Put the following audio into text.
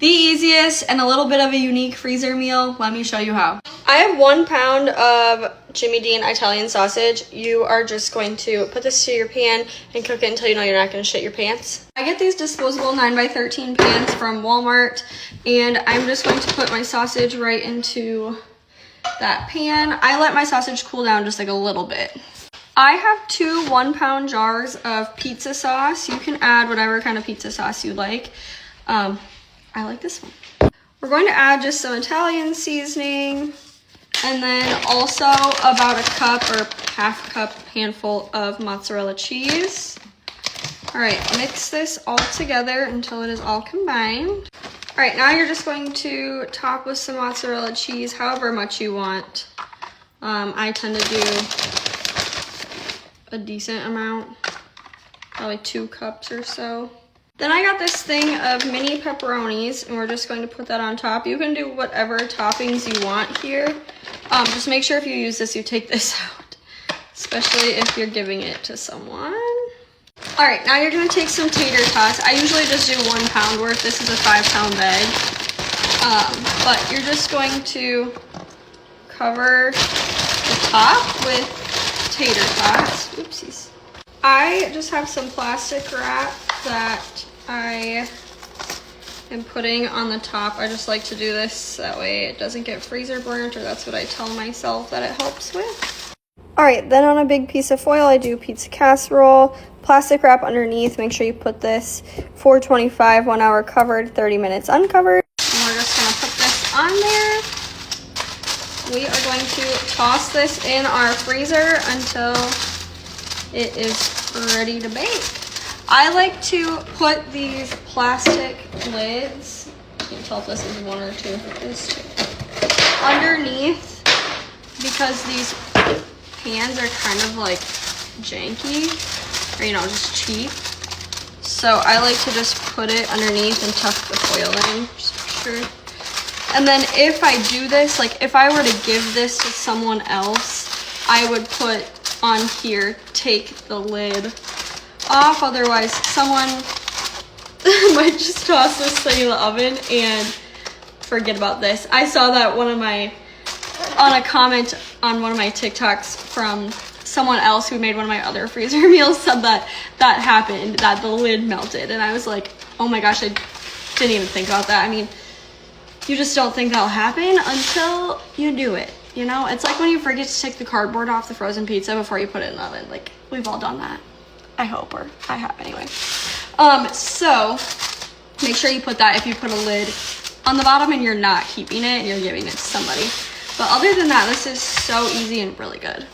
The easiest and a little bit of a unique freezer meal. Let me show you how. I have 1 pound of Jimmy Dean Italian sausage. You are just going to put this to your pan and cook it until you know you're not going to shit your pants. I get these disposable 9x13 pans from Walmart, and I'm just going to put my sausage right into that pan. I let my sausage cool down just like a little bit. I have 2 1-pound jars of pizza sauce. You can add whatever kind of pizza sauce you like. I like this one. We're going to add just some Italian seasoning, and then also about a cup or half cup handful of mozzarella cheese. All right, mix this all together until it is all combined. All right, now you're just going to top with some mozzarella cheese, however much you want. I tend to do a decent amount, probably 2 cups or so. Then I got this thing of mini pepperonis, and we're just going to put that on top. You can do whatever toppings you want here. Just make sure if you use this, you take this out, especially if you're giving it to someone. All right, now you're gonna take some tater tots. I usually just do 1 pound worth. This is a 5-pound bag. But you're just going to cover the top with tater tots. Oopsies. I just have some plastic wrap that I am putting on the top. I just like to do this that way it doesn't get freezer burnt, or that's what I tell myself that it helps with. All right, then on a big piece of foil, I do pizza casserole, plastic wrap underneath. Make sure you put this 425, 1 hour covered, 30 minutes uncovered. And we're just gonna put this on there. We are going to toss this in our freezer until it is ready to bake. I like to put these plastic lids, I can't tell if this is 1 or 2, it is 2, underneath, because these pans are kind of like janky, or just cheap. So I like to just put it underneath and tuck the foil in, just for sure. And then if I do this, like if I were to give this to someone else, I would put on here, take the lid off, otherwise someone might just toss this thing in the oven and forget about this. I saw that on a comment on one of my TikToks from someone else who made one of my other freezer meals, said that happened, that the lid melted, and I was like, oh my gosh, I didn't even think about that. I mean, you just don't think that'll happen until you do it. It's like when you forget to take the cardboard off the frozen pizza before you put it in the oven. Like, we've all done that. I hope, or I have anyway. So make sure you put that if you put a lid on the bottom and you're not keeping it, you're giving it to somebody. But other than that, this is so easy and really good.